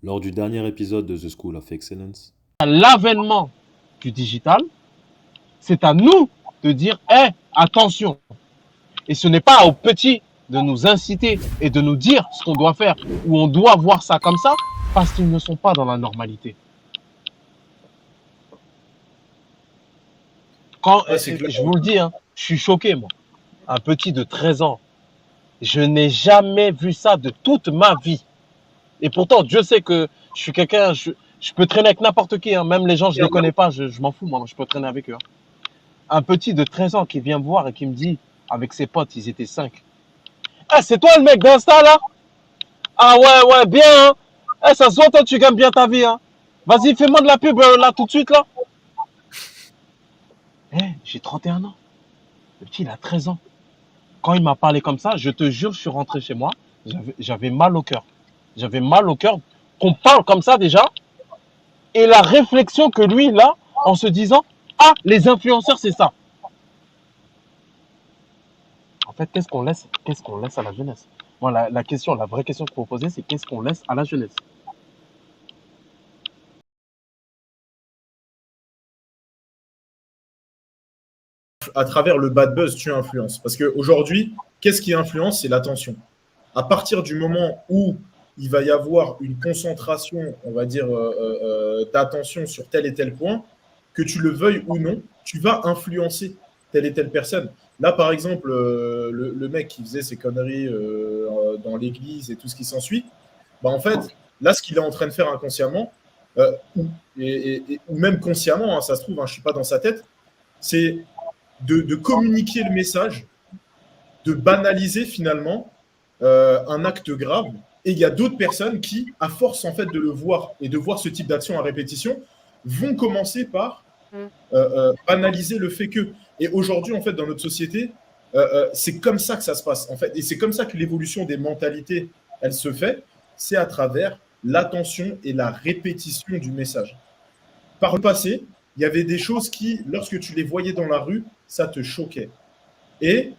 Lors du dernier épisode de The School of Excellence, L'avènement du digital, c'est à nous de dire, attention. Et ce n'est pas aux petits de nous inciter et de nous dire ce qu'on doit faire ou on doit voir ça comme ça parce qu'ils ne sont pas dans la normalité. Ouais, c'est clair. Je vous le dis, hein, je suis choqué, moi. Un petit de 13 ans. Je n'ai jamais vu ça de toute ma vie. Et pourtant, Dieu sait que je suis quelqu'un, je peux traîner avec n'importe qui, hein, même les gens, je ne les connais pas, je m'en fous, moi, je peux traîner avec eux. Hein. Un petit de 13 ans qui vient me voir et qui me dit, avec ses potes, ils étaient 5. Ah, c'est toi le mec d'Insta, là? Ah ouais, bien, hein. Ça se voit, toi, tu gagnes bien ta vie, hein. Vas-y, fais-moi de la pub, là, tout de suite, là. J'ai 31 ans. Le petit, il a 13 ans. Quand il m'a parlé comme ça, je te jure, je suis rentré chez moi, j'avais mal au cœur. J'avais mal au cœur qu'on parle comme ça déjà. Et la réflexion que lui, il a, en se disant, ah, les influenceurs, c'est ça. En fait, qu'est-ce qu'on laisse à la jeunesse? Moi, la question, la vraie question qu'il faut poser, c'est qu'est-ce qu'on laisse à la jeunesse? À travers le bad buzz, tu influences. Parce qu'aujourd'hui, qu'est-ce qui influence? C'est l'attention. À partir du moment où il va y avoir une concentration, on va dire, d'attention sur tel et tel point, que tu le veuilles ou non, tu vas influencer telle et telle personne. Là, par exemple, le mec qui faisait ses conneries dans l'église et tout ce qui s'ensuit, bah, en fait, là, ce qu'il est en train de faire inconsciemment, ou même consciemment, hein, ça se trouve, hein, je ne suis pas dans sa tête, c'est de communiquer le message, de banaliser finalement un acte grave. Et il y a d'autres personnes qui, à force en fait de le voir et de voir ce type d'action à répétition, vont commencer par banaliser le fait que. Et aujourd'hui, en fait, dans notre société, c'est comme ça que ça se passe. En fait, et c'est comme ça que l'évolution des mentalités, elle se fait. C'est à travers l'attention et la répétition du message. Par le passé, il y avait des choses qui, lorsque tu les voyais dans la rue, ça te choquait. Et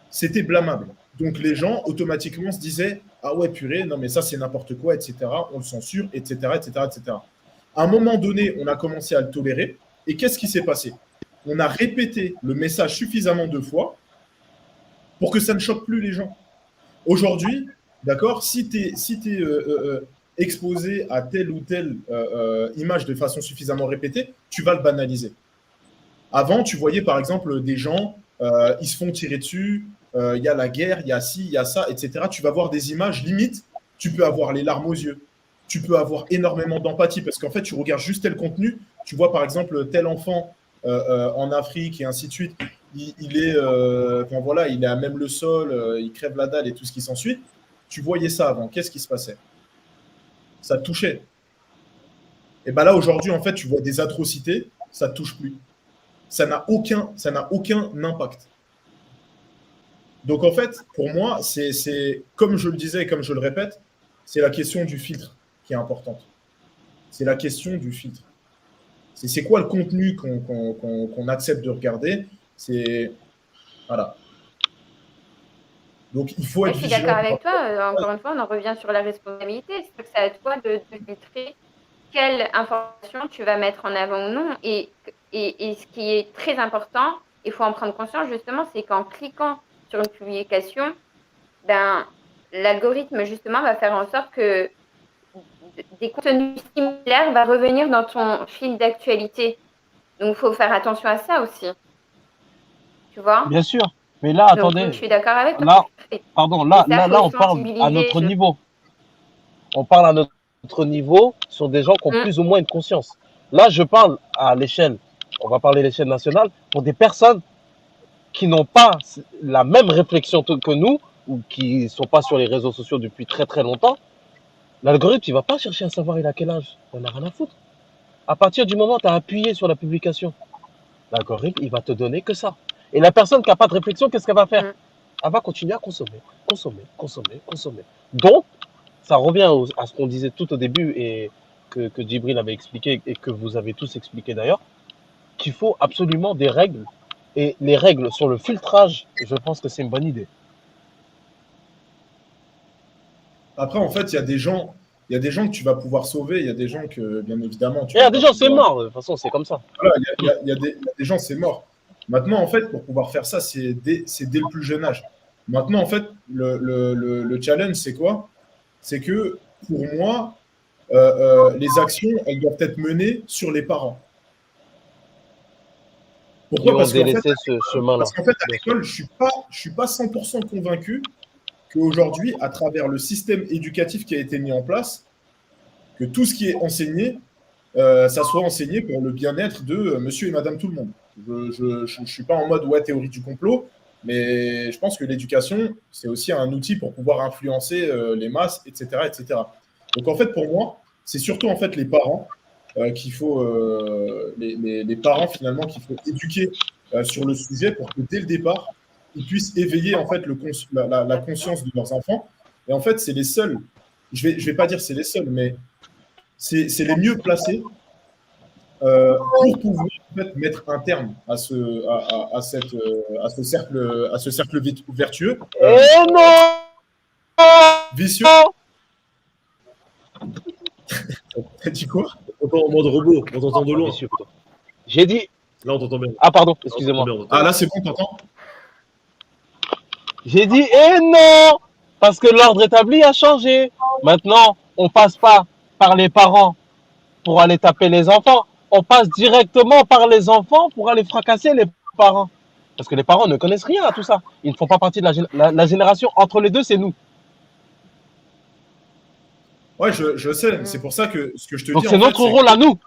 c'était blâmable. Donc les gens automatiquement se disaient ah ouais purée, non mais ça c'est n'importe quoi, etc. On le censure, etc., etc., etc. À un moment donné, on a commencé à le tolérer. Et qu'est-ce qui s'est passé? On a répété le message suffisamment de fois pour que ça ne choque plus les gens. Aujourd'hui, d'accord, si tu es, exposé à telle ou telle image de façon suffisamment répétée, tu vas le banaliser. Avant, tu voyais par exemple des gens, ils se font tirer dessus, il y a la guerre, il y a ci, il y a ça, etc. Tu vas voir des images, limite, tu peux avoir les larmes aux yeux. Tu peux avoir énormément d'empathie parce qu'en fait, tu regardes juste tel contenu. Tu vois par exemple tel enfant en Afrique et ainsi de suite. Il est, enfin, voilà, il est à même le sol, il crève la dalle et tout ce qui s'ensuit. Tu voyais ça avant. Qu'est-ce qui se passait? Ça te touchait. Et bien là, aujourd'hui, en fait, tu vois des atrocités, ça ne te touche plus. Ça n'a aucun impact. Donc en fait, pour moi, c'est comme je le disais et comme je le répète, c'est la question du filtre qui est importante. C'est la question du filtre. C'est quoi le contenu qu'on accepte de regarder? C'est voilà. Donc il faut Ouais, être je suis vigilant. d'accord avec toi. Encore une fois, on en revient sur la responsabilité. C'est à toi de filtrer quelle information tu vas mettre en avant ou non. Et ce qui est très important, il faut en prendre conscience justement, c'est qu'en cliquant sur une publication, ben, l'algorithme justement va faire en sorte que des contenus similaires vont revenir dans ton fil d'actualité. Donc, il faut faire attention à ça aussi. Tu vois? Bien sûr. Mais là, Donc, attendez. je suis d'accord avec toi. Là, pardon, Et ça, là, faut on parle à sensibiliser. notre niveau. On parle à notre niveau sur des gens qui ont plus ou moins une conscience. Là, je parle à l'échelle, on va parler à l'échelle nationale, pour des personnes qui n'ont pas la même réflexion que nous, ou qui ne sont pas sur les réseaux sociaux depuis très très longtemps. L'algorithme, il ne va pas chercher à savoir il a quel âge. On n'a rien à foutre. À partir du moment où tu as appuyé sur la publication, l'algorithme, il va te donner que ça. Et la personne qui n'a pas de réflexion, qu'est-ce qu'elle va faire? Elle va continuer à consommer, consommer, consommer, consommer. Donc, ça revient à ce qu'on disait tout au début et que Djibril avait expliqué et que vous avez tous expliqué d'ailleurs, qu'il faut absolument des règles. Et les règles sur le filtrage, je pense que c'est une bonne idée. Après, en fait, il y a des gens, il y a des gens que tu vas pouvoir sauver, il y a des gens que, bien évidemment, tu Il y vas a des pas gens, c'est pouvoir. mort. De toute façon, c'est comme ça. Voilà, il y a des gens, c'est mort. Maintenant, en fait, pour pouvoir faire ça, c'est dès le plus jeune âge. Maintenant, en fait, le challenge, c'est quoi? C'est que pour moi, les actions, elles doivent être menées sur les parents. Qui Pourquoi? ont délaissé ce chemin-là. Parce qu'en fait, à Bien sûr. l'école, je suis pas 100% convaincu qu'aujourd'hui, à travers le système éducatif qui a été mis en place, que tout ce qui est enseigné, ça soit enseigné pour le bien-être de monsieur et madame tout le monde. Je ne suis pas en mode ouais, théorie du complot, mais je pense que l'éducation, c'est aussi un outil pour pouvoir influencer les masses, etc., etc. Donc en fait, pour moi, c'est surtout en fait les parents qu'il faut, les parents finalement qu'il faut éduquer sur le sujet pour que dès le départ, ils puissent éveiller en fait la conscience de leurs enfants. Et en fait, c'est les seuls, je vais pas dire c'est les seuls, mais c'est les mieux placés pour pouvoir en fait, mettre un terme à ce cercle vertueux, Et non vicieux. T'as dit quoi? Encore en mode robot, on t'entend de loin. Vicieux, plutôt. J'ai dit. Là, on t'entend bien. Ah, pardon, Là, on excusez-moi. t'entend bien, on t'entend Ah bien. là, c'est bon, t'entends? J'ai dit et non, parce que l'ordre établi a changé. Maintenant, on passe pas par les parents pour aller taper les enfants. On passe directement par les enfants pour aller fracasser les parents. Parce que les parents ne connaissent rien à tout ça. Ils ne font pas partie de la génération. Entre les deux, c'est nous. Ouais, je sais. C'est pour ça que ce que je te Donc dis, c'est en fait, notre c'est rôle à nous.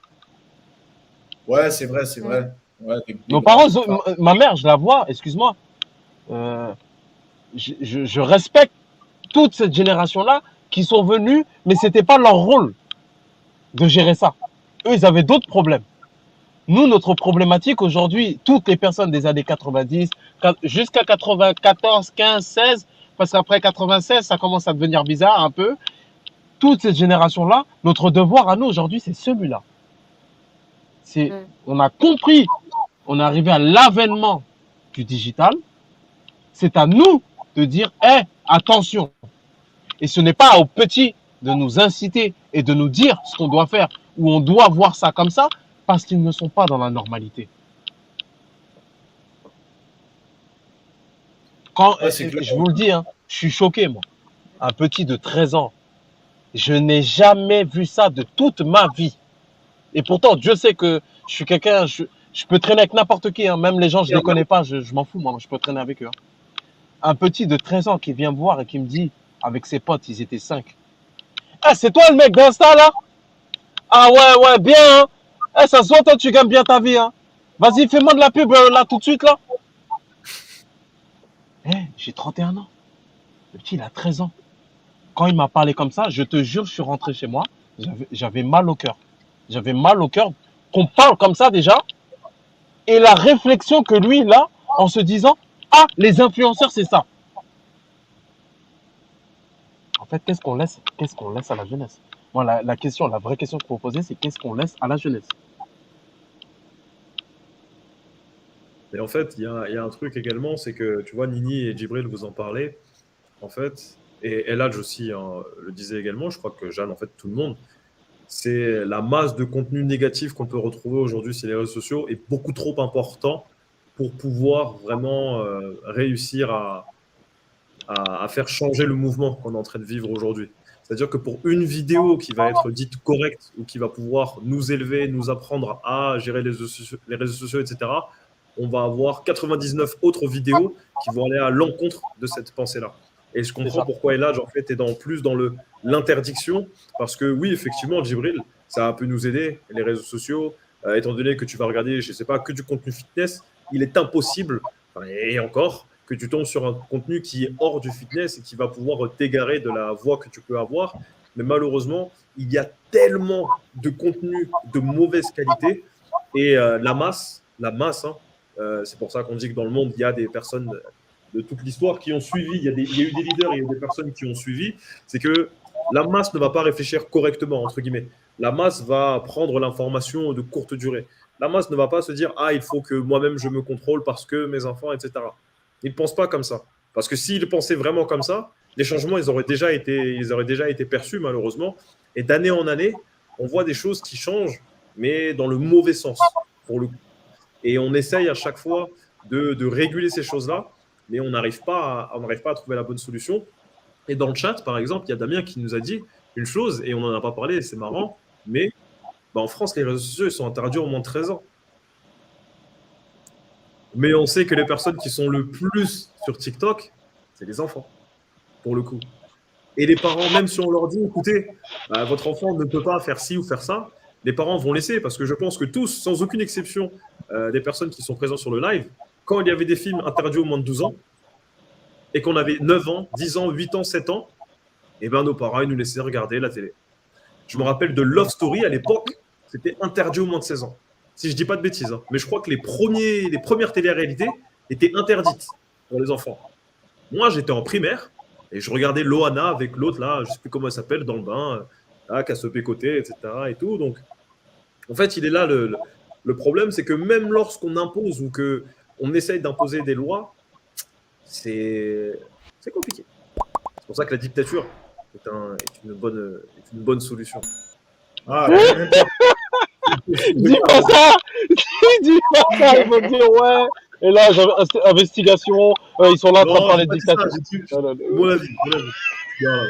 ouais, c'est vrai, c'est vrai. Ouais, Nos parents, ma mère, je la vois, excuse-moi. Euh, je respecte toute cette génération-là qui sont venus, mais c'était pas leur rôle de gérer ça. Eux, ils avaient d'autres problèmes. Nous, notre problématique aujourd'hui, toutes les personnes des années 90, jusqu'à 94, 15, 16, parce qu'après 96, ça commence à devenir bizarre un peu. Toute cette génération-là, notre devoir à nous aujourd'hui, c'est celui-là. On a compris, on est arrivé à l'avènement du digital. C'est à nous de dire, hé, attention. Et ce n'est pas aux petits de nous inciter et de nous dire ce qu'on doit faire ou on doit voir ça comme ça parce qu'ils ne sont pas dans la normalité. Ouais, c'est clair. Je vous le dis, hein, je suis choqué, moi. Un petit de 13 ans. Je n'ai jamais vu ça de toute ma vie. Et pourtant, Dieu sait que je suis quelqu'un, je peux traîner avec n'importe qui, hein. Même les gens, je ne les connais pas, je m'en fous, moi, je peux traîner avec eux. Hein. Un petit de 13 ans qui vient me voir et qui me dit, avec ses potes, ils étaient 5. Ah, c'est toi le mec d'Insta, là? Ah ouais, bien, hein. Eh, ça se voit, toi, tu gagnes bien ta vie, hein. Vas-y, fais-moi de la pub, là, tout de suite, là. Eh, j'ai 31 ans. Le petit, il a 13 ans. Quand il m'a parlé comme ça, je te jure, je suis rentré chez moi, j'avais mal au cœur. J'avais mal au cœur qu'on parle comme ça déjà. Et la réflexion que lui, il a, en se disant, ah, les influenceurs, c'est ça. En fait, qu'est-ce qu'on laisse à la jeunesse? Moi, la vraie question qu'il faut poser, c'est qu'est-ce qu'on laisse à la jeunesse? Et en fait, il y a un truc également, c'est que, tu vois, Nini et Djibril, vous en parlez, en fait, et Eladj aussi hein, le disait également, je crois que Jeanne, en fait, tout le monde, c'est la masse de contenu négatif qu'on peut retrouver aujourd'hui sur les réseaux sociaux est beaucoup trop important pour pouvoir vraiment réussir à faire changer le mouvement qu'on est en train de vivre aujourd'hui. C'est-à-dire que pour une vidéo qui va être dite correcte ou qui va pouvoir nous élever, nous apprendre à gérer les réseaux sociaux, etc., on va avoir 99 autres vidéos qui vont aller à l'encontre de cette pensée-là. Et je comprends pourquoi Eladj, en fait, est plus dans l'interdiction, parce que oui, effectivement, Djibril, ça peut nous aider, les réseaux sociaux, étant donné que tu vas regarder, je ne sais pas, que du contenu fitness, il est impossible, et encore, que tu tombes sur un contenu qui est hors du fitness et qui va pouvoir t'égarer de la voie que tu peux avoir. Mais malheureusement, il y a tellement de contenu de mauvaise qualité et la masse, hein, c'est pour ça qu'on dit que dans le monde, il y a des personnes de toute l'histoire qui ont suivi, il y a eu des leaders, il y a eu des personnes qui ont suivi, c'est que la masse ne va pas réfléchir correctement, entre guillemets. La masse va prendre l'information de courte durée. La masse ne va pas se dire « Ah, il faut que moi-même je me contrôle parce que mes enfants, etc. » Ils ne pensent pas comme ça. Parce que s'ils pensaient vraiment comme ça, les changements, ils auraient déjà été perçus, malheureusement. Et d'année en année, on voit des choses qui changent, mais dans le mauvais sens, pour le coup. Et on essaye à chaque fois de réguler ces choses-là, mais on n'arrive pas à trouver la bonne solution. Et dans le chat, par exemple, il y a Damien qui nous a dit une chose, et on n'en a pas parlé, c'est marrant, mais en France, les réseaux sociaux ils sont interdits au moins de 13 ans. Mais on sait que les personnes qui sont le plus sur TikTok, c'est les enfants, pour le coup. Et les parents, même si on leur dit, écoutez, votre enfant ne peut pas faire ci ou faire ça, les parents vont laisser, parce que je pense que tous, sans aucune exception, des personnes qui sont présentes sur le live, quand il y avait des films interdits au moins de 12 ans, et qu'on avait 9 ans, 10 ans, 8 ans, 7 ans, et ben nos parents ils nous laissaient regarder la télé. Je me rappelle de Love Story à l'époque, c'était interdit au moins de 16 ans. Si je dis pas de bêtises, hein. Mais je crois que les premières télé-réalités étaient interdites pour les enfants. Moi, j'étais en primaire et je regardais Loana avec l'autre là, je sais plus comment elle s'appelle, dans le bain, là, qui a se pécoté, etc. et tout. Donc, en fait, il est là le problème, c'est que même lorsqu'on impose ou que on essaye d'imposer des lois, c'est compliqué. C'est pour ça que la dictature est une bonne solution. Ah, Dis pas ça! Dis pas ça! Ils vont dire ouais! Et là, investigation, ils sont là en train de parler de dictature. Mon avis. Voilà.